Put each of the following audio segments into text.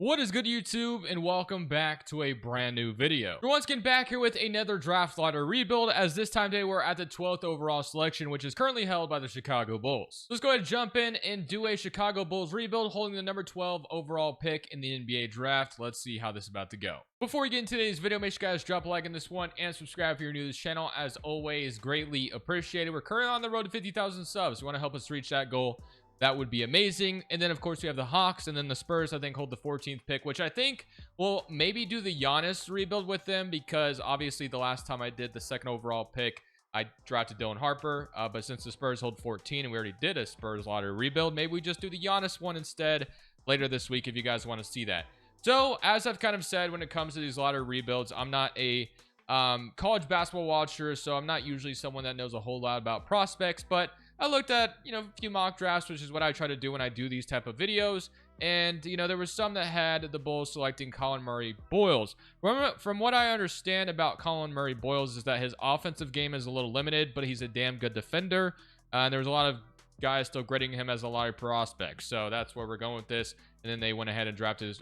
What is good, YouTube, and welcome back to a brand new video. We're once again back here with another draft lottery rebuild, as this time today we're at the 12th overall selection, which is currently held by the Chicago Bulls. Let's go ahead and jump in and do a Chicago Bulls rebuild, holding the number 12 overall pick in the NBA draft. Let's see how this is about to go. Before we get into today's video, make sure you guys drop a like on this one and subscribe if you're new to this channel. As always, greatly appreciated. We're currently on the road to 50,000 subs. You want to help us reach that goal? That would be amazing. And then, of course, we have the Hawks, and then the Spurs, I think, hold the 14th pick, which I think will maybe do the Giannis rebuild with them, because obviously the last time I did the second overall pick, I drafted Dylan Harper. But since the Spurs hold 14 and we already did a Spurs lottery rebuild, maybe we just do the Giannis one instead later this week if you guys want to see that. So, as I've kind of said, when it comes to these lottery rebuilds, I'm not a college basketball watcher, so I'm not usually someone that knows a whole lot about prospects, but I looked at, a few mock drafts, which is what I try to do when I do these type of videos. And, there was some that had the Bulls selecting Collin Boyles. From what I understand about Collin Boyles is that his offensive game is a little limited, but he's a damn good defender. And there was a lot of guys still grading him as a lottery prospect. So that's where we're going with this. And then they went ahead and drafted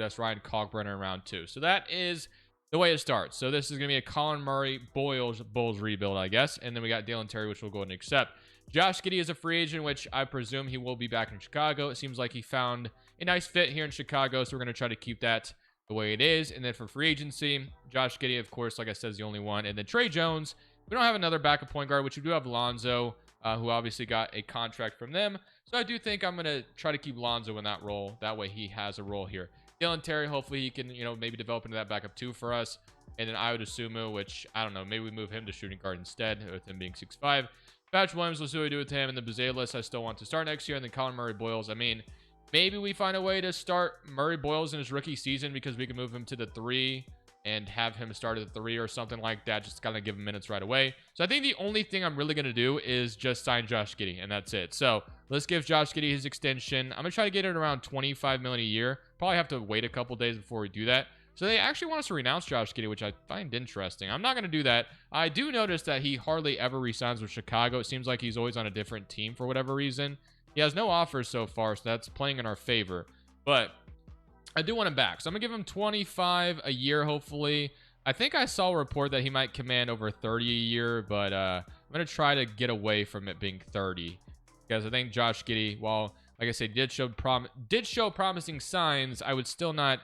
us Ryan Kalkbrenner in round 2. So that is the way it starts. So this is going to be a Collin Boyles Bulls rebuild, I guess. And then we got Dalen Terry, which we'll go ahead and accept. Josh Giddey is a free agent, which I presume he will be back in Chicago. It seems like he found a nice fit here in Chicago, so we're going to try to keep that the way it is. And then for free agency, Josh Giddey, of course, like I said, is the only one. And then Trey Jones. We don't have another backup point guard, which we do have Lonzo, who obviously got a contract from them. So I do think I'm going to try to keep Lonzo in that role. That way he has a role here. Dylan Terry, hopefully he can, maybe develop into that backup too for us. And then Ayo Dosunmu, which, I don't know, maybe we move him to shooting guard instead, with him being 6'5". Patch Williams, let's see what we do with him. And the Boyles, I still want to start next year. And then Collin Boyles, I mean, maybe we find a way to start Boyles in his rookie season, because we can move him to the 3 and have him start at the 3 or something like that. Just kind of give him minutes right away. So I think the only thing I'm really going to do is just sign Josh Giddey, and that's it. So let's give Josh Giddey his extension. I'm going to try to get it around $25 million a year. Probably have to wait a couple days before we do that. So they actually want us to renounce Josh Giddey, which I find interesting. I'm not going to do that. I do notice that he hardly ever resigns with Chicago. It seems like he's always on a different team for whatever reason. He has no offers so far, so that's playing in our favor. But I do want him back. So I'm going to give him 25 a year, hopefully. I think I saw a report that he might command over 30 a year, but I'm going to try to get away from it being 30. Because I think Josh Giddey, while, like I said, did show promising signs, I would still not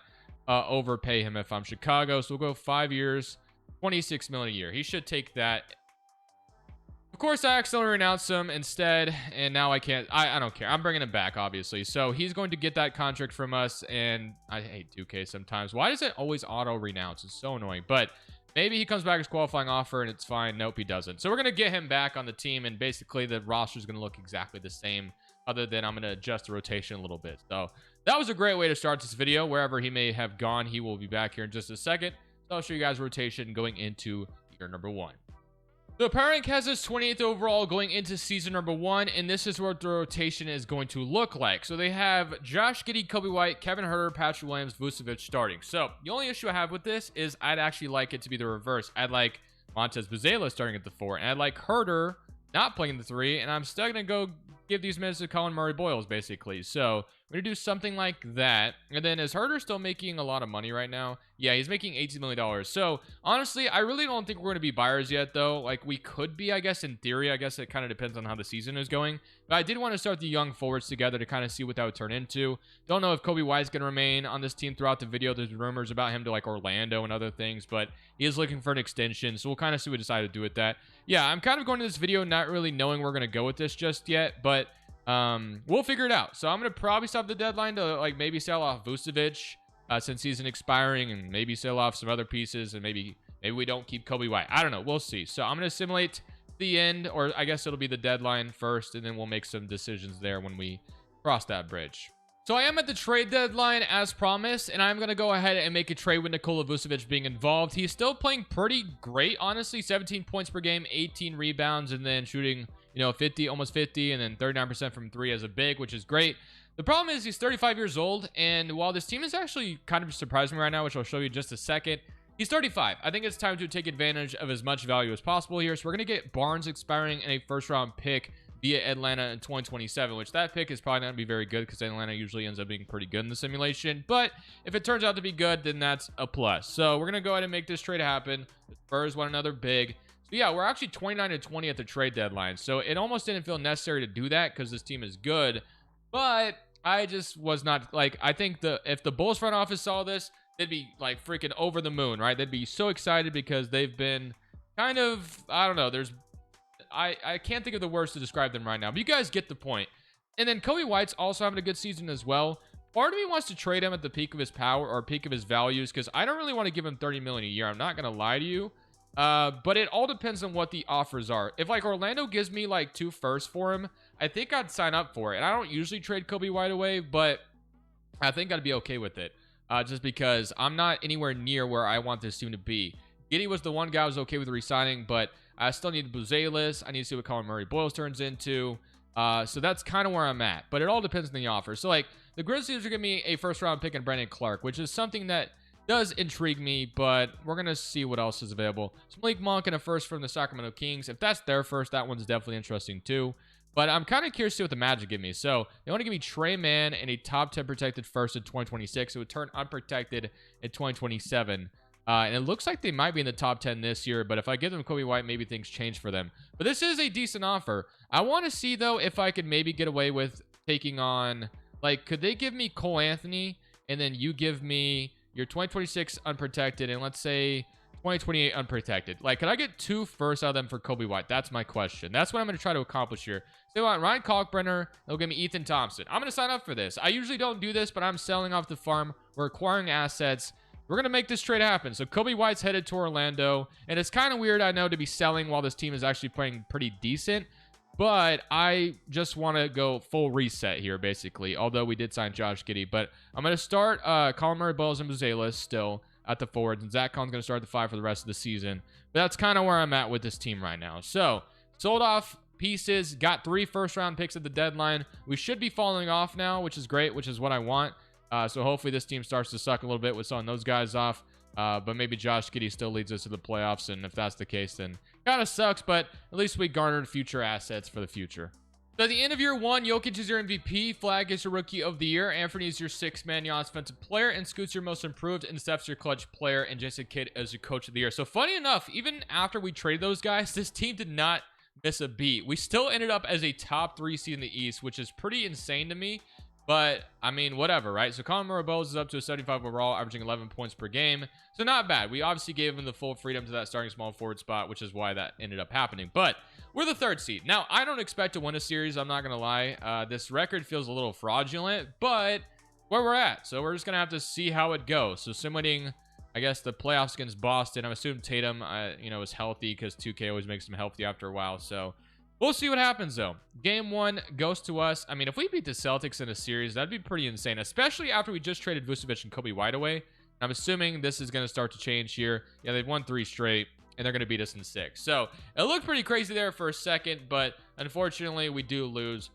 overpay him if I'm Chicago. So we'll go 5 years, $26 million a year. He should take that. Of course, I accidentally renounced him instead, and now I can't. I don't care. I'm bringing him back, obviously. So he's going to get that contract from us, and I hate 2K sometimes. Why does it always auto-renounce? It's so annoying. But maybe he comes back as qualifying offer, and it's fine. Nope, he doesn't. So we're going to get him back on the team, and basically the roster is going to look exactly the same, other than I'm going to adjust the rotation a little bit. So that was a great way to start this video. Wherever he may have gone, he will be back here in just a second. So I'll show you guys rotation going into year number 1. So Power Rank has us 28th overall going into season number 1, and this is what the rotation is going to look like. So they have Josh Giddey, Kobe White, Kevin Huerter, Patrick Williams, Vucevic starting. So the only issue I have with this is I'd actually like it to be the reverse. I'd like Montez Boyles starting at the 4, and I'd like Huerter not playing the 3, and I'm still going to go give these minutes to Collin Boyles, basically. So we're going to do something like that. And then, is Huerter still making a lot of money right now? Yeah, he's making $18 million. So honestly, I really don't think we're going to be buyers yet, though. Like, we could be, I guess, in theory. I guess it kind of depends on how the season is going. But I did want to start the young forwards together to kind of see what that would turn into. Don't know if Kobe White's going to remain on this team throughout the video. There's rumors about him to, like, Orlando and other things, but he is looking for an extension. So we'll kind of see what we decide to do with that. Yeah, I'm kind of going to this video not really knowing where we're going to go with this just yet, but we'll figure it out. So I'm going to probably stop the deadline to, like, maybe sell off Vucevic since he's expiring, and maybe sell off some other pieces, and maybe we don't keep Kobe White. I don't know. We'll see. So I'm going to simulate the end, or I guess it'll be the deadline first, and then we'll make some decisions there when we cross that bridge. So I am at the trade deadline as promised, and I'm going to go ahead and make a trade with Nikola Vucevic being involved. He's still playing pretty great, honestly. 17 points per game, 18 rebounds, and then shooting, 50, almost 50, and then 39% from 3 as a big, which is great. The problem is he's 35 years old, and while this team is actually kind of surprising me right now, which I'll show you in just a second, he's 35. I think it's time to take advantage of as much value as possible here. So we're going to get Barnes expiring and a first-round pick via Atlanta in 2027, which that pick is probably not going to be very good because Atlanta usually ends up being pretty good in the simulation. But if it turns out to be good, then that's a plus. So we're going to go ahead and make this trade happen. The Spurs want another big. So yeah, we're actually 29-20 at the trade deadline. So it almost didn't feel necessary to do that because this team is good. But I just was not like, I think if the Bulls front office saw this, they'd be like freaking over the moon, right? They'd be so excited because they've been kind of, I don't know, I can't think of the words to describe them right now, but you guys get the point. And then Kobe White's also having a good season as well. Part of me wants to trade him at the peak of his power or peak of his values because I don't really want to give him $30 million a year. I'm not going to lie to you. But it all depends on what the offers are. If like Orlando gives me like 2 firsts for him, I think I'd sign up for it. And I don't usually trade Kobe White away, but I think I'd be okay with it. Just because I'm not anywhere near where I want this team to be. Giddey was the one guy I was okay with resigning, but I still need Boyles. I need to see what Collin Boyles turns into. So that's kind of where I'm at. But it all depends on the offer. So like the Grizzlies are giving me a first round pick in Brandon Clark, which is something that does intrigue me, but we're going to see what else is available. So Malik Monk and a first from the Sacramento Kings. If that's their first, that one's definitely interesting too. But I'm kind of curious to see what the Magic give me. So they want to give me Trey Mann and a top 10 protected first in 2026. It would turn unprotected in 2027. And it looks like they might be in the top 10 this year. But if I give them Kobe White, maybe things change for them. But this is a decent offer. I want to see, though, if I could maybe get away with taking on... Like, could they give me Cole Anthony? And then you give me your 2026 unprotected. And let's say 2028 unprotected. Like, could I get 2 firsts out of them for Kobe White? That's my question. That's what I'm going to try to accomplish here. They want Ryan Kalkbrenner. They'll give me Ethan Thompson. I'm going to sign up for this. I usually don't do this, but I'm selling off the farm. We're acquiring assets. We're going to make this trade happen. So Kobe White's headed to Orlando. And it's kind of weird, I know, to be selling while this team is actually playing pretty decent. But I just want to go full reset here, basically. Although we did sign Josh Giddey. But I'm going to start Collin Boyles and Boyles still at the forwards. And Zach Collins going to start the 5 for the rest of the season. But that's kind of where I'm at with this team right now. So, sold off pieces. Got 3 first-round picks at the deadline. We should be falling off now, which is great, which is what I want. So hopefully this team starts to suck a little bit with selling those guys off. But maybe Josh Giddey still leads us to the playoffs. And if that's the case, then kind of sucks. But at least we garnered future assets for the future. So at the end of year 1, Jokic is your MVP, Flag is your Rookie of the Year, Anthony is your 6-man offensive player, and Scoot's your most improved, and Steph's your clutch player, and Jason Kidd is your Coach of the Year. So funny enough, even after we traded those guys, this team did not miss a beat. We still ended up as a top 3 seed in the East, which is pretty insane to me. But, I mean, whatever, right? So Collin Boyles is up to a 75 overall, averaging 11 points per game. So not bad. We obviously gave him the full freedom to that starting small forward spot, which is why that ended up happening. But we're the 3rd seed. Now, I don't expect to win a series. I'm not going to lie. This record feels a little fraudulent, but where we're at. So we're just going to have to see how it goes. So simulating, I guess, the playoffs against Boston. I'm assuming Tatum, is healthy because 2K always makes him healthy after a while. So we'll see what happens, though. Game 1 goes to us. I mean, if we beat the Celtics in a series, that'd be pretty insane, especially after we just traded Vucevic and Kobe White away. I'm assuming this is going to start to change here. Yeah, they've won 3 straight, and they're going to beat us in 6. So it looked pretty crazy there for a second, but unfortunately, we do lose,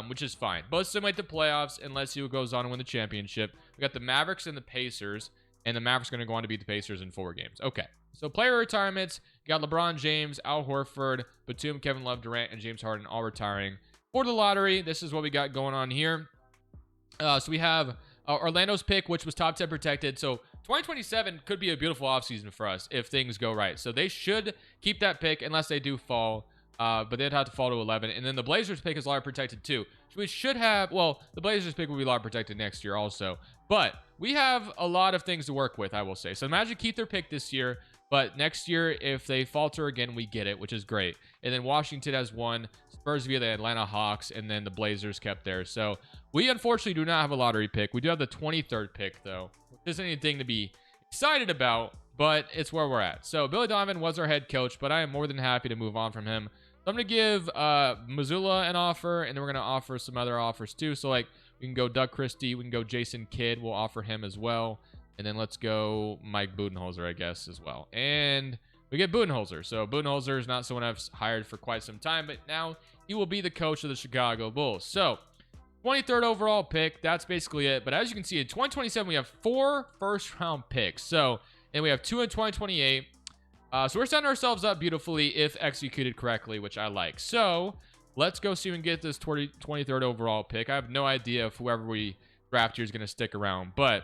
which is fine. Both simulate the playoffs, and let's see who goes on to win the championship. We got the Mavericks and the Pacers, and the Mavericks are going to go on to beat the Pacers in 4 games. Okay. So player retirements, you got LeBron James, Al Horford, Batum, Kevin Love, Durant, and James Harden all retiring. For the lottery, this is what we got going on here. So we have Orlando's pick, which was top 10 protected. So 2027 could be a beautiful offseason for us if things go right. So they should keep that pick unless they do fall. But they'd have to fall to 11. And then the Blazers pick is lottery protected too. So we should have, well, the Blazers pick will be lottery protected next year also. But we have a lot of things to work with, I will say. So Magic keep their pick this year. But next year, if they falter again, we get it, which is great. And then Washington has 1, Spurs via the Atlanta Hawks, and then the Blazers kept theirs. So we unfortunately do not have a lottery pick. We do have the 23rd pick, though, which isn't anything to be excited about, but it's where we're at. So Billy Donovan was our head coach, but I am more than happy to move on from him. So I'm going to give Missoula an offer, and then we're going to offer some other offers too. So, like, we can go Doug Christie. We can go Jason Kidd. We'll offer him as well. And then let's go Mike Budenholzer, I guess, as well. And we get Budenholzer. So Budenholzer is not someone I've hired for quite some time, but now he will be the coach of the Chicago Bulls. So 23rd overall pick. That's basically it. But as you can see, in 2027, we have 4 first-round picks. So, and we have 2 in 2028. So we're setting ourselves up beautifully if executed correctly, which I like. So let's go see if we can get this 23rd overall pick. I have no idea if whoever we draft here is going to stick around, but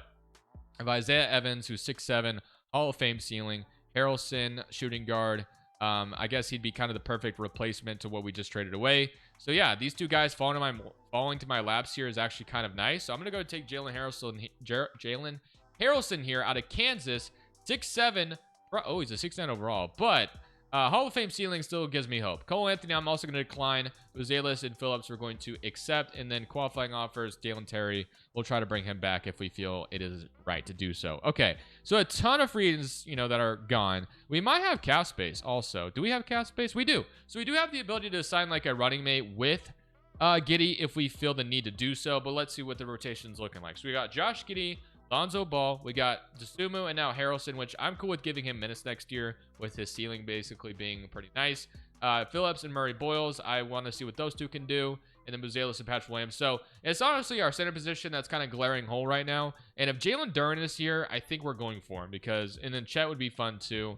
if Isaiah Evans, who's 6'7", Hall of Fame ceiling, Harrelson, shooting guard, I guess he'd be kind of the perfect replacement to what we just traded away. So yeah, these two guys falling to my laps here is actually kind of nice. So I'm gonna go take Jalen Harrelson here out of Kansas, 6'7". Oh, he's a 6'9" overall, but Hall of Fame ceiling still gives me hope. Cole Anthony, I'm also going to decline. Boyles and Phillips we're going to accept, and then qualifying offers, Dalen Terry, we'll try to bring him back if we feel it is right to do so. Okay, so a ton of free agents, that are gone. We might have cap space also. Do we have cap space? We do. So we do have the ability to sign like a running mate with Giddey if we feel the need to do so, but let's see what the rotation's looking like. So we got Josh Giddey, Lonzo Ball, we got Dosunmu, and now Harrelson, which I'm cool with giving him minutes next year with his ceiling basically being pretty nice. Phillips and Murray Boyles, I want to see what those two can do. And then Boyles and Patrick Williams. So it's honestly our center position that's kind of glaring hole right now. And if Jalen Duren is here, I think we're going for him and then Chet would be fun too.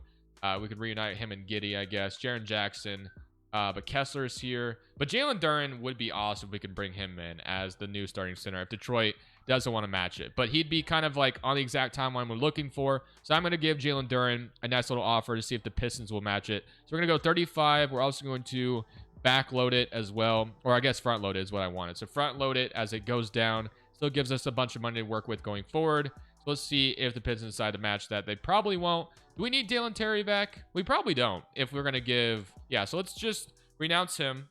We could reunite him and Giddey, I guess. Jaren Jackson. But Kessler's here. But Jalen Duren would be awesome if we could bring him in as the new starting center if Detroit doesn't want to match it. But he'd be kind of like on the exact timeline we're looking for. So I'm going to give Jalen Duren a nice little offer to see if the Pistons will match it. So we're going to go 35. We're also going to backload it as well. Or I guess front load it is what I wanted. So front load it as it goes down. Still gives us a bunch of money to work with going forward. So let's see if the Pistons decide to match that. They probably won't. Do we need Dalen Terry back? We probably don't if we're going to give... Yeah, so let's just renounce him.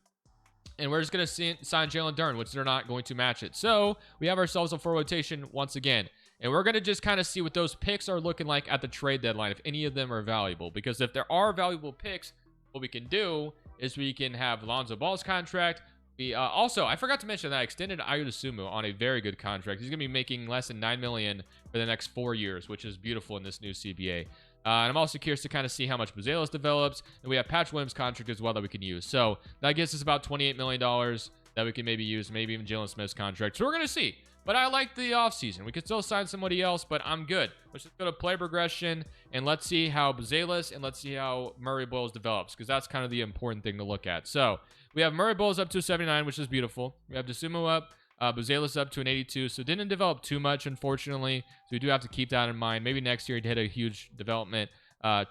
And we're just going to sign Jalen Duren, which they're not going to match it. So we have ourselves a full rotation once again. And we're going to just kind of see what those picks are looking like at the trade deadline, if any of them are valuable. Because if there are valuable picks, what we can do is we can have Lonzo Ball's contract. We also, I forgot to mention that I extended Ayo Dosunmu on a very good contract. He's going to be making less than $9 million for the next 4 years, which is beautiful in this new CBA. And I'm also curious to kind of see how much Boyles develops. And we have Patch Williams' contract as well that we can use. So that gives us about $28 million that we can maybe use, maybe even Jalen Smith's contract. So we're going to see. But I like the offseason. We could still sign somebody else, but I'm good. Let's just go to play progression, and let's see how Boyles and let's see how Murray Boyles develops, because that's kind of the important thing to look at. So we have Murray Boyles up to 79, which is beautiful. We have Dosunmu up. Boyles up to an 82, so didn't develop too much, unfortunately. So we do have to keep that in mind. Maybe next year he'd hit a huge development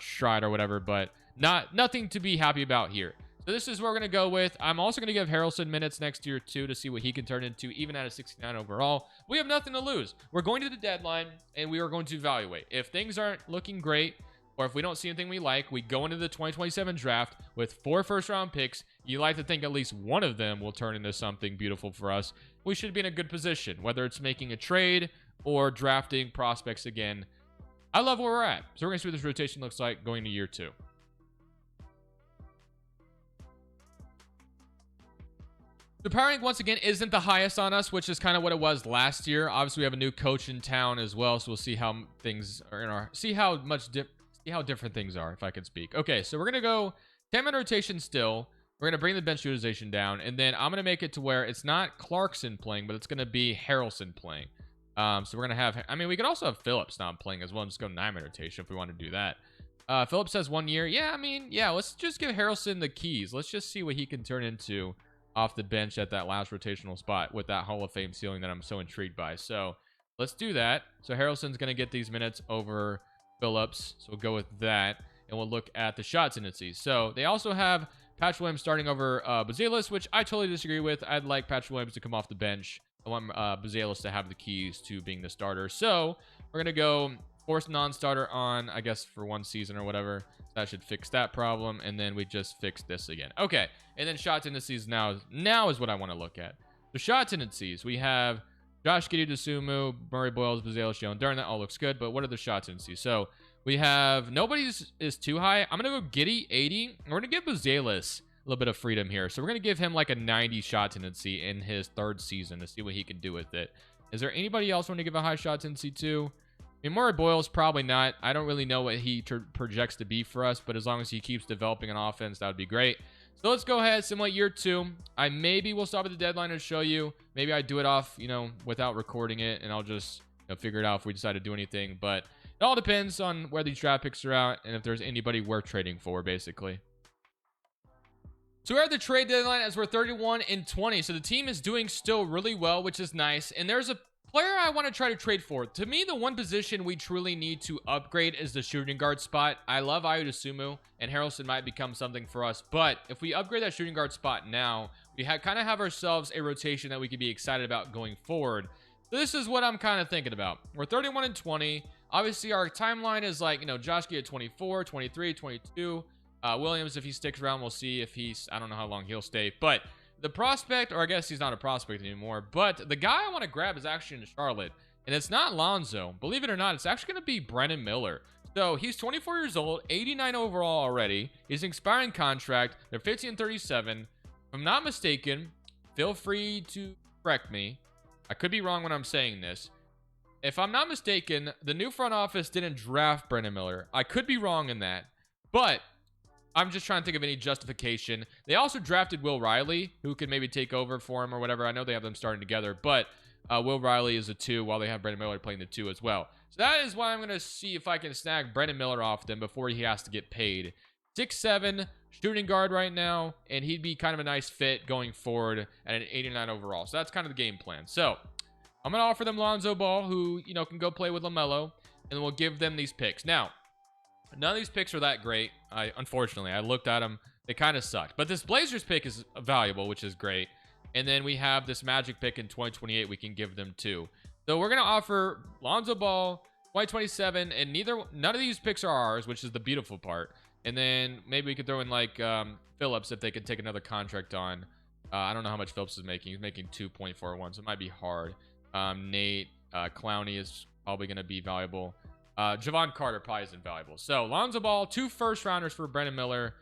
stride or whatever, but nothing to be happy about here. So this is what we're going to go with. I'm also going to give Harrelson minutes next year too to see what he can turn into, even at a 69 overall. We have nothing to lose. We're going to the deadline, and we are going to evaluate. If things aren't looking great, or if we don't see anything we like, we go into the 2027 draft with 4 first-round picks. You like to think at least one of them will turn into something beautiful for us. We should be in a good position, whether it's making a trade or drafting prospects again. I love where we're at. So we're going to see what this rotation looks like going to year 2. The power rank, once again, isn't the highest on us, which is kind of what it was last year. Obviously, we have a new coach in town as well, so we'll see how things are in our... See how different things are, if I can speak. Okay, so we're going to go 10-man rotation still. We're going to bring the bench utilization down, and then I'm going to make it to where it's not Clarkson playing, but it's going to be Harrelson playing. So we're going to have... I mean, we could also have Phillips not playing as well and just go 9-man rotation if we want to do that. Phillips has 1 year. Yeah, I mean, yeah, let's just give Harrelson the keys. Let's just see what he can turn into off the bench at that last rotational spot with that Hall of Fame ceiling that I'm so intrigued by. So let's do that. So Harrelson's going to get these minutes over Phillips. So we'll go with that, and we'll look at the shot tendencies. So they also have Patch Williams starting over Boyles, which I totally disagree with. I'd like Patch Williams to come off the bench. I want Boyles to have the keys to being the starter. So we're going to go force non-starter on, I guess, for 1 season or whatever. That should fix that problem, and then we just fix this again. Okay, and then shot tendencies now is what I want to look at. The shot tendencies, we have Josh Giddey, Dosunmu, Murray Boyles, Boyles, Jalen Duren. That all looks good, but what are the shot tendencies? So we have nobody's is too high. I'm going to go Giddey, 80. And we're going to give Boyles a little bit of freedom here. So we're going to give him like a 90 shot tendency in his 3rd season to see what he can do with it. Is there anybody else want to give a high shot tendency to? I mean, Murray Boyles, probably not. I don't really know what he projects to be for us, but as long as he keeps developing an offense, that would be great. So let's go ahead, simulate year 2. I maybe will stop at the deadline and show you. Maybe I do it off, without recording it, and I'll just figure it out if we decide to do anything. But it all depends on where these draft picks are out and if there's anybody worth trading for, basically. So we're at the trade deadline as we're 31-20. So the team is doing still really well, which is nice. And there's a player I want to try to trade for. To me, the one position we truly need to upgrade is the shooting guard spot. I love Ayo Dosunmu, and Harrelson might become something for us. But if we upgrade that shooting guard spot now, we kind of have ourselves a rotation that we could be excited about going forward. So this is what I'm kind of thinking about. We're 31-20. Obviously, our timeline is like, Josh Giddey at 24, 23, 22. Williams, if he sticks around, we'll see if I don't know how long he'll stay. But the prospect, or I guess he's not a prospect anymore, but the guy I want to grab is actually in Charlotte. And it's not Lonzo. Believe it or not, it's actually going to be Brandon Miller. So he's 24 years old, 89 overall already. He's an expiring contract. They're 15-37. If I'm not mistaken, feel free to correct me. I could be wrong when I'm saying this. If I'm not mistaken, the new front office didn't draft Brandon Miller. I could be wrong in that. But I'm just trying to think of any justification. They also drafted Will Riley, who could maybe take over for him or whatever. I know they have them starting together, but Will Riley is a 2 while they have Brandon Miller playing the 2 as well. So that is why I'm going to see if I can snag Brandon Miller off them before he has to get paid. 6'7", shooting guard right now, and he'd be kind of a nice fit going forward at an 89 overall. So that's kind of the game plan. So I'm going to offer them Lonzo Ball, who, can go play with LaMelo, and we'll give them these picks. Now, none of these picks are that great. Unfortunately, I looked at them. They kind of sucked. But this Blazers pick is valuable, which is great. And then we have this Magic pick in 2028 we can give them too. So we're going to offer Lonzo Ball, 2027, and none of these picks are ours, which is the beautiful part. And then maybe we could throw in like Phillips if they could take another contract on. I don't know how much Phillips is making. He's making 2.41, so it might be hard. Nate Clowney is probably going to be valuable. Javon Carter probably isn't valuable. So Lonzo Ball, 2 first-rounders for Brandon Miller.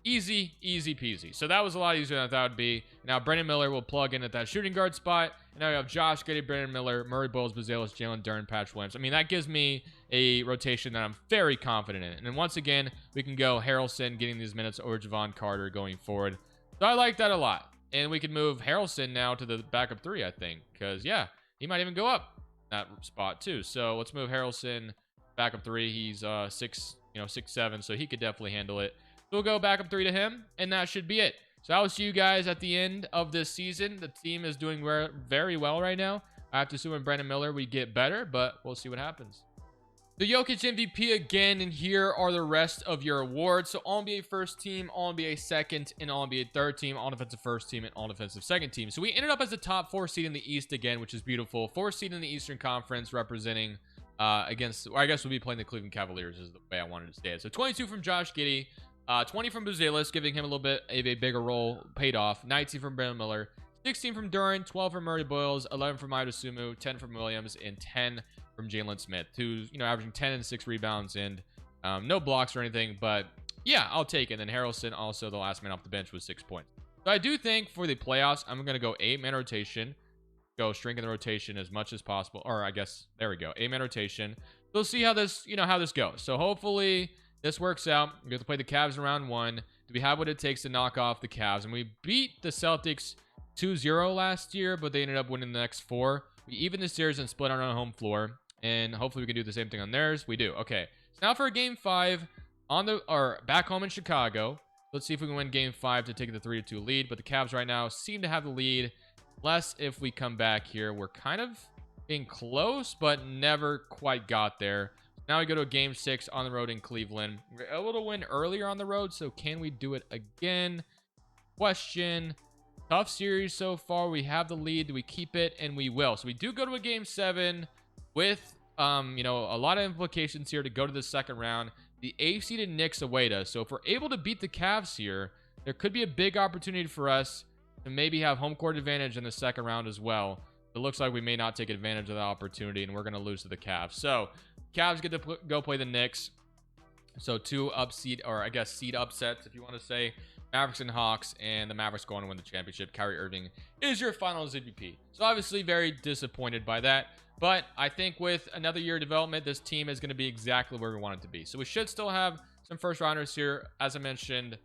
Easy peasy. So that was a lot easier than I thought it would be. Now Brandon Miller will plug in at that shooting guard spot. And now we have Josh Giddey, Brandon Miller, Murray, Boyles, Boyles, Jalen Duren, Patch Williams. I mean, that gives me a rotation that I'm very confident in. And then once again, we can go Harrelson getting these minutes over Javon Carter going forward. So I like that a lot. And we can move Harrelson now to the backup 3, I think. Because, yeah, he might even go up that spot too. So let's move Harrelson backup 3. He's 6'7", so he could definitely handle it. So we'll go backup 3 to him, and that should be it. So I will see you guys at the end of this season. The team is doing very well right now. I have to assume in Brandon Miller we get better, but we'll see what happens. The Jokic MVP again, and here are the rest of your awards. So All-NBA first team, All-NBA second, and All-NBA third team, All-Defensive first team, and All-Defensive second team. So we ended up as the top 4 seed in the East again, which is beautiful. 4th seed in the Eastern Conference, representing against, or I guess we'll be playing the Cleveland Cavaliers is the way I wanted to say it. So 22 from Josh Giddey, 20 from Boyles, giving him a little bit of a bigger role, paid off. 19 from Brandon Miller, 16 from Duren, 12 from Murray Boyles, 11 from Ayo Dosunmu, 10 from Williams, and 10 from Jalen Smith, who's averaging 10 and 6 rebounds and no blocks or anything. But yeah, I'll take it. And then Harrelson, also the last man off the bench, with 6 points. So I do think for the playoffs, I'm going to go 8-man rotation. Go shrinking the rotation as much as possible, or I guess there we go, 8-man rotation. We'll see how this how this goes. So hopefully this works out. We get to play the Cavs in round 1. Do we have what it takes to knock off the Cavs? And we beat the Celtics 2-0 last year, but they ended up winning the next 4. We evened the series and split on our home floor, and hopefully we can do the same thing on theirs. We do. Okay, so now for game 5 back home in Chicago. Let's see if we can win game 5 to take the 3-2 lead. But the Cavs right now seem to have the lead. Unless if we come back here, we're kind of being close, but never quite got there. Now we go to a game 6 on the road in Cleveland. We're able to win earlier on the road, so can we do it again? Question. Tough series so far. We have the lead. Do we keep it? And we will. So we do go to a game 7 with, a lot of implications here to go to the second round. The 8th seeded Knicks await us. So if we're able to beat the Cavs here, there could be a big opportunity for us to maybe have home court advantage in the second round as well. It looks like we may not take advantage of that opportunity, and we're going to lose to the Cavs. So Cavs get to go play the Knicks. So 2 seed upsets, if you want to say. Mavericks and Hawks, and the Mavericks going to win the championship. Kyrie Irving is your finals MVP. So obviously very disappointed by that. But I think with another year of development, this team is going to be exactly where we want it to be. So we should still have some first rounders here, as I mentioned.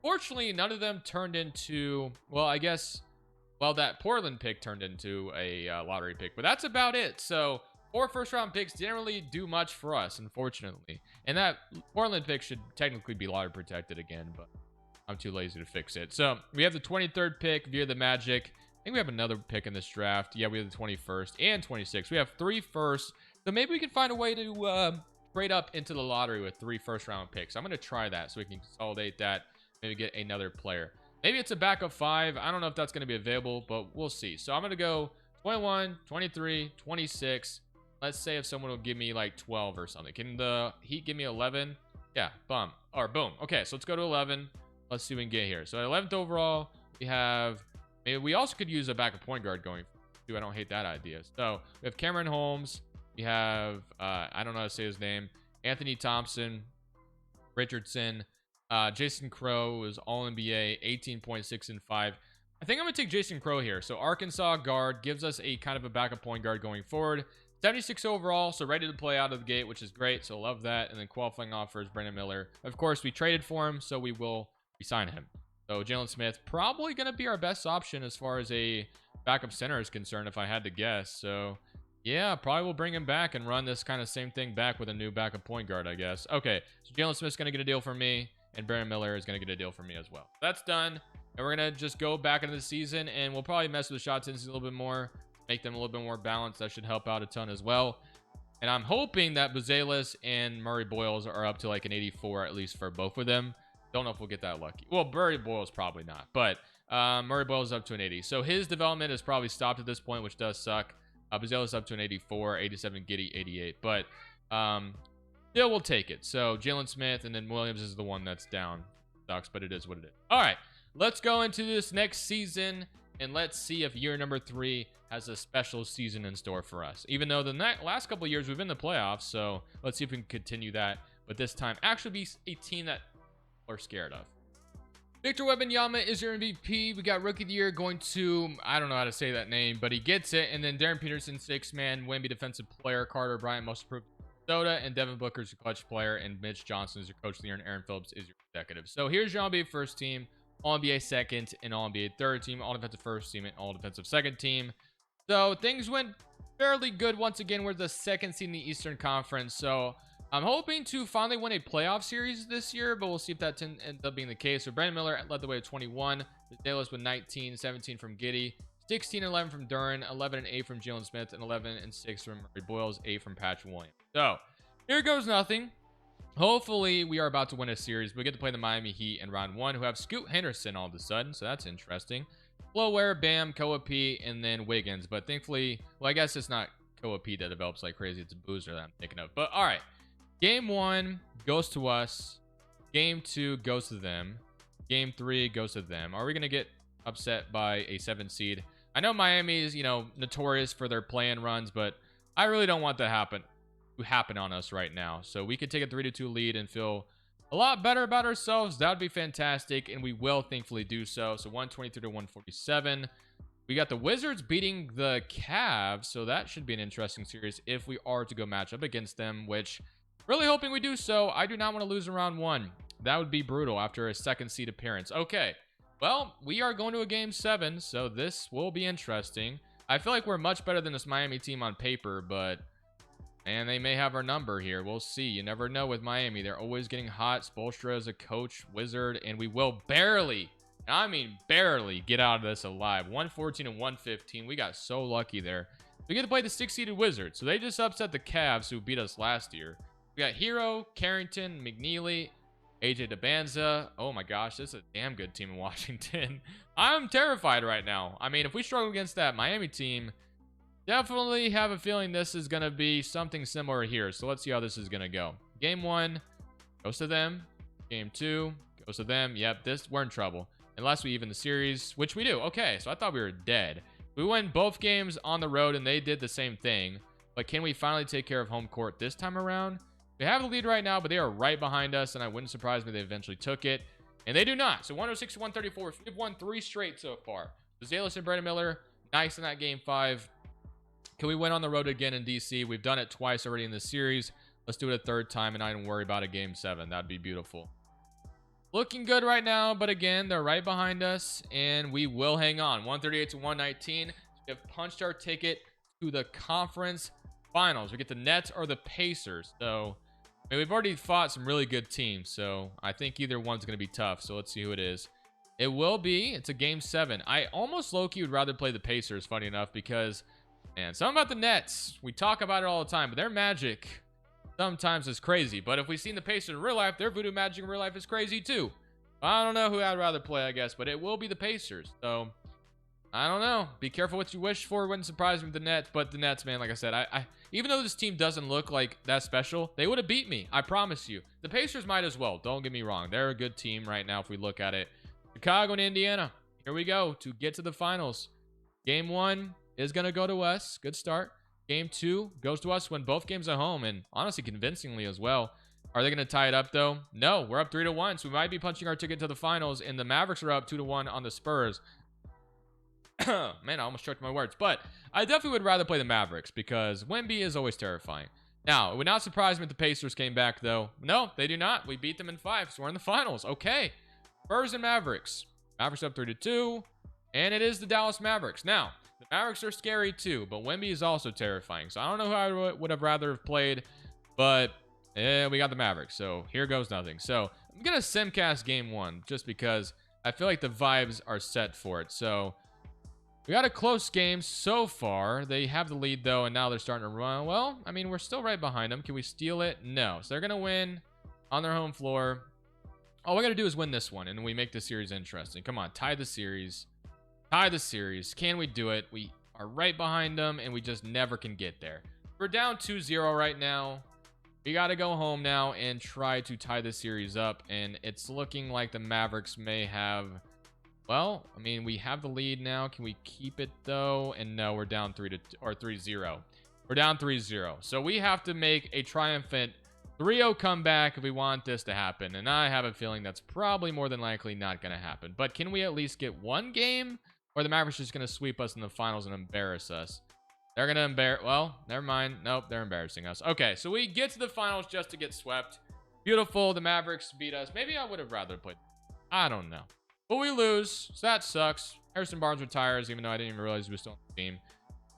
Fortunately, none of them turned into, that Portland pick turned into a lottery pick. But that's about it. So 4 first-round picks didn't really do much for us, unfortunately. And that Portland pick should technically be lottery protected again. But I'm too lazy to fix it. So we have the 23rd pick via the Magic. I think we have another pick in this draft. Yeah, we have the 21st and 26th. We have 3 firsts. So maybe we can find a way to trade up into the lottery with 3 first-round picks. I'm going to try that so we can consolidate that. Maybe get another player. Maybe it's a backup 5. I don't know if that's going to be available, but we'll see. So I'm going to go 21, 23, 26. Let's say if someone will give me like 12 or something. Can the Heat give me 11? Yeah, boom. Or boom. Okay, so let's go to 11. Let's see what we can get here. So at 11th overall, we have... Maybe we also could use a backup point guard going. Dude, I don't hate that idea. So we have Cameron Holmes. We have, I don't know how to say his name, Anthony Thompson, Richardson, Jason Crow was All-NBA, 18.6 and 5. I think I'm going to take Jason Crow here. So Arkansas guard gives us a kind of a backup point guard going forward. 76 overall, so ready to play out of the gate, which is great. So love that. And then qualifying offers, Brandon Miller. Of course, we traded for him, so we will resign him. So Jalen Smith, probably going to be our best option as far as a backup center is concerned, if I had to guess. So... yeah, probably will bring him back and run this kind of same thing back with a new backup point guard, I guess. Okay, so Jalen Smith's going to get a deal for me, and Brandon Miller is going to get a deal for me as well. That's done, and we're going to just go back into the season, and we'll probably mess with the shot tendencies a little bit more, make them a little bit more balanced. That should help out a ton as well. And I'm hoping that Boyles and Murray Boyles are up to like an 84 at least for both of them. Don't know if we'll get that lucky. Well, Murray Boyles probably not, but Murray Boyles is up to an 80. So his development is probably stopped at this point, which does suck. Boyles up to an 84, 87 Giddy, 88. But still, we'll take it. So Jalen Smith and then Williams is the one that's down. Sucks, but it is what it is. All right, let's go into this next season, and let's see if year number 3 has a special season in store for us. Even though the last couple of years we've been in the playoffs, so let's see if we can continue that. But this time, actually be a team that we're scared of. Victor Wembanyama is your MVP. We got Rookie of the Year going to, I don't know how to say that name, but he gets it. And then Darren Peterson, 6-man, Wemby Defensive Player, Carter Bryant, Most Improved Soda, and Devin Booker's your Clutch Player, and Mitch Johnson is your Coach of the Year, and Aaron Phillips is your Executive. So here's your All-NBA first team, All-NBA second, and All-NBA third team, All-Defensive first team, and All-Defensive second team. So things went fairly good once again. We're the second seed in the Eastern Conference, so I'm hoping to finally win a playoff series this year, but we'll see if that ends up being the case. So Brandon Miller led the way with 21. Boyles with 19, 17 from Giddy, 16 and 11 from Duran, 11 and 8 from Jalen Smith, and 11 and 6 from Murray Boyles, 8 from Patrick Williams. So here goes nothing. Hopefully we are about to win a series. We get to play the Miami Heat in round 1, who have Scoot Henderson all of a sudden, so that's interesting. Floware, Bam, Koa P, and then Wiggins. But thankfully, well, I guess it's not Koa P that develops like crazy. It's a Boozer that I'm thinking of. But all right. Game 1 goes to us. Game 2 goes to them. Game 3 goes to them. Are we going to get upset by a 7 seed? I know Miami is, notorious for their play-in runs, but I really don't want that to happen on us right now. So we could take a 3-2 lead and feel a lot better about ourselves. That would be fantastic, and we will thankfully do so. So 123 to 147. We got the Wizards beating the Cavs, so that should be an interesting series if we are to go match up against them, which... really hoping we do so. I do not want to lose in round 1. That would be brutal after a second seed appearance. Okay, well, we are going to a game 7, so this will be interesting. I feel like we're much better than this Miami team on paper, but man, they may have our number here. We'll see. You never know with Miami. They're always getting hot. Spoelstra is a coach, Wizard, and we will barely, I mean barely, get out of this alive. 114 and 115. We got so lucky there. We get to play the 6-seeded Wizards, so they just upset the Cavs who beat us last year. We got Hero, Carrington, McNeely, AJ DeBanza. Oh my gosh, this is a damn good team in Washington. I'm terrified right now. I mean, if we struggle against that Miami team, definitely have a feeling this is going to be something similar here. So let's see how this is going to go. Game 1 goes to them. Game 2 goes to them. Yep, we're in trouble. Unless we even the series, which we do. Okay, so I thought we were dead. We won both games on the road, and they did the same thing. But can we finally take care of home court this time around? We have the lead right now, but they are right behind us, and I wouldn't surprise me they eventually took it. And they do not. So 106 to 134. We've won 3 straight so far. Boyles and Brandon Miller, nice in that game 5. Can we win on the road again in DC? We've done it twice already in this series. Let's do it a 3rd time and not even worry about a game 7. That'd be beautiful. Looking good right now, but again, they're right behind us, and we will hang on. 138 to 119. We have punched our ticket to the conference finals. We get the Nets or the Pacers. So I mean, we've already fought some really good teams, so I think either one's going to be tough. So let's see who it is. It will be. It's a game 7. I almost low-key would rather play the Pacers, funny enough, because, man, something about the Nets. We talk about it all the time, but their magic sometimes is crazy. But if we've seen the Pacers in real life, their voodoo magic in real life is crazy too. I don't know who I'd rather play, I guess, but it will be the Pacers. So, I don't know. Be careful what you wish for. Wouldn't surprise me with the Nets, but the Nets, man, like I said, I even though this team doesn't look like that special, they would have beat me. I promise you. The Pacers might as well. Don't get me wrong. They're a good team right now if we look at it. Chicago and Indiana. Here we go to get to the finals. Game 1 is going to go to us. Good start. Game 2 goes to us when both games are home, and honestly, convincingly as well. Are they going to tie it up, though? No, we're up 3-1, so we might be punching our ticket to the finals, and the Mavericks are up 2-1 on the Spurs. Man, I almost choked my words. But I definitely would rather play the Mavericks because Wemby is always terrifying. Now, it would not surprise me if the Pacers came back, though. No, they do not. We beat them in 5, so we're in the finals. Okay. Spurs and Mavericks. Mavericks up 3-2, and it is the Dallas Mavericks. Now, the Mavericks are scary too, but Wemby is also terrifying. So I don't know who I would have rather have played, but we got the Mavericks. So here goes nothing. So I'm going to simcast game 1 just because I feel like the vibes are set for it. So we got a close game so far. They have the lead, though, and now they're starting to run. Well, I mean, we're still right behind them. Can we steal it? No. So they're going to win on their home floor. All we got to do is win this one, and we make the series interesting. Come on, tie the series. Tie the series. Can we do it? We are right behind them, and we just never can get there. We're down 2-0 right now. We got to go home now and try to tie the series up, and it's looking like the Mavericks may have... Well, I mean, we have the lead now. Can we keep it, though? And no, we're down 3-0. We're down 3-0. So we have to make a triumphant 3-0 comeback if we want this to happen. And I have a feeling that's probably more than likely not going to happen. But can we at least get one game? Or the Mavericks just going to sweep us in the finals and embarrass us? They're going to embarrass... Well, never mind. Nope, they're embarrassing us. Okay, so we get to the finals just to get swept. Beautiful. The Mavericks beat us. Maybe I would have rather played... I don't know. But we lose, so that sucks. Harrison Barnes retires, even though I didn't even realize he was still on the team.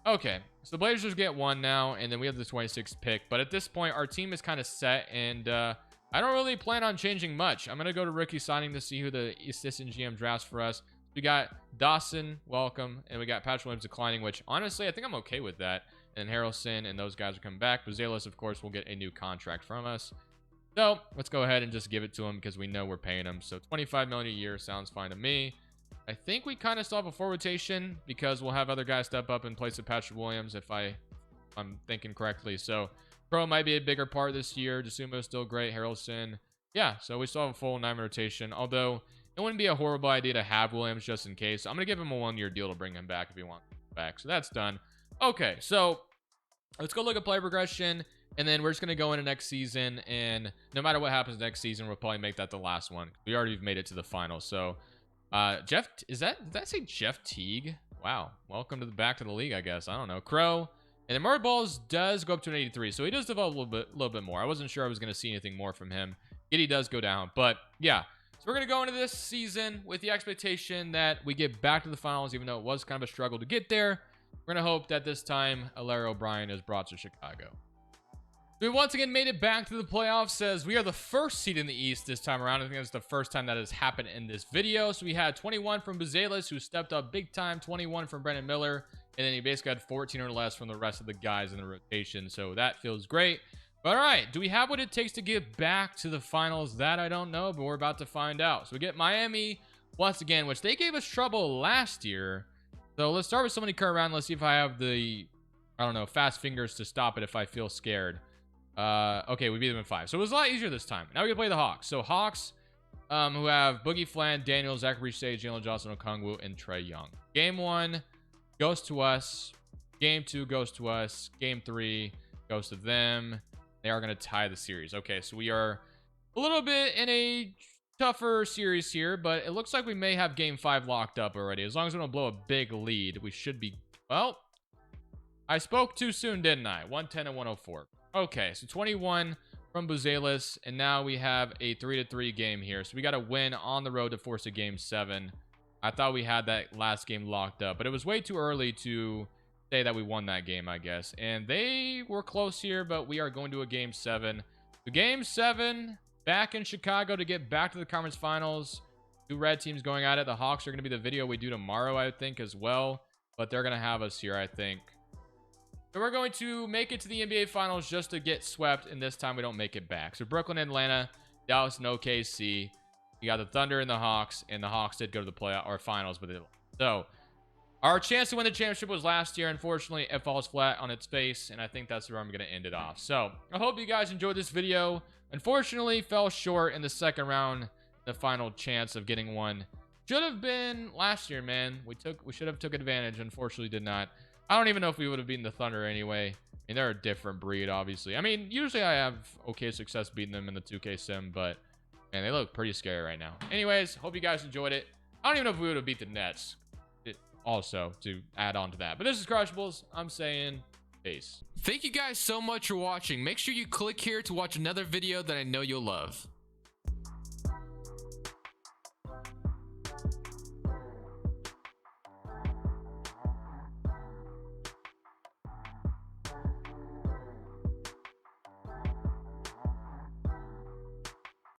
Okay, so the Blazers get 1 now, and then we have the 26th pick. But at this point, our team is kind of set, and I don't really plan on changing much. I'm going to go to rookie signing to see who the assistant GM drafts for us. We got Dawson, welcome, and we got Patrick Williams declining, which honestly, I think I'm okay with that. And Harrelson and those guys are coming back. Boyles, of course, will get a new contract from us. So let's go ahead and just give it to him because we know we're paying him. So $25 million a year sounds fine to me. I think we kind of still have a full rotation because we'll have other guys step up in place of Patrick Williams if I'm thinking correctly. So Pro might be a bigger part this year. Jasumo's still great. Harrelson. Yeah, so we still have a full 9-man rotation. Although it wouldn't be a horrible idea to have Williams just in case. So I'm going to give him a 1-year deal to bring him back if he wants him back. So that's done. Okay, so let's go look at play progression. And then we're just going to go into next season. And no matter what happens next season, we'll probably make that the last one. We already made it to the final. So, Jeff, did that say Jeff Teague? Wow. Welcome to back to the league, I guess. I don't know. Crow. And then Murray Balls does go up to an 83. So he does develop a little bit more. I wasn't sure I was going to see anything more from him. Giddy does go down. But, yeah. So we're going to go into this season with the expectation that we get back to the finals, even though it was kind of a struggle to get there. We're going to hope that this time, Larry O'Brien is brought to Chicago. We once again made it back to the playoffs as we are the first seed in the East this time around. I think that's the first time that has happened in this video. So we had 21 from Boyles, who stepped up big time, 21 from Brandon Miller, and then he basically had 14 or less from the rest of the guys in the rotation. So that feels great. But all right, do we have what it takes to get back to the finals? That I don't know, but we're about to find out. So we get Miami once again, which they gave us trouble last year. So let's start with somebody current round. Let's see if I have the, I don't know, fast fingers to stop it if I feel scared. Okay, we beat them in 5. So it was a lot easier this time. Now we can play the Hawks. So Hawks, who have Boogie Flan, Daniel, Zachary Sage, Jalen Johnson, Okongwu, and Trey Young. Game 1 goes to us. Game 2 goes to us. Game 3 goes to them. They are going to tie the series. Okay, so we are a little bit in a tougher series here, but it looks like we may have Game 5 locked up already. As long as we don't blow a big lead, we should be... Well, I spoke too soon, didn't I? 110 and 104. Okay, so 21 from Boyles, and now we have a 3-3 game here. So we got to win on the road to force a Game 7. I thought we had that last game locked up, but it was way too early to say that we won that game, I guess. And they were close here, but we are going to a Game 7. So game 7, back in Chicago to get back to the conference finals. 2 red teams going at it. The Hawks are going to be the video we do tomorrow, I think, as well. But they're going to have us here, I think. So we're going to make it to the NBA Finals just to get swept, and this time we don't make it back. So Brooklyn, Atlanta, Dallas, and OKC. You got the Thunder and the Hawks did go to the playoff or finals, but so our chance to win the championship was last year. Unfortunately, it falls flat on its face, and I think that's where I'm going to end it off. So I hope you guys enjoyed this video. Unfortunately, fell short in the second round. The final chance of getting one should have been last year, man. We should have took advantage. Unfortunately, did not. I don't even know if we would have beaten the Thunder anyway. I mean, they're a different breed, obviously. I mean, usually I have okay success beating them in the 2K sim, but man, they look pretty scary right now. Anyways, hope you guys enjoyed it. I don't even know if we would have beat the Nets. Also, to add on to that. But this is Crushables. I'm saying peace. Thank you guys so much for watching. Make sure you click here to watch another video that I know you'll love.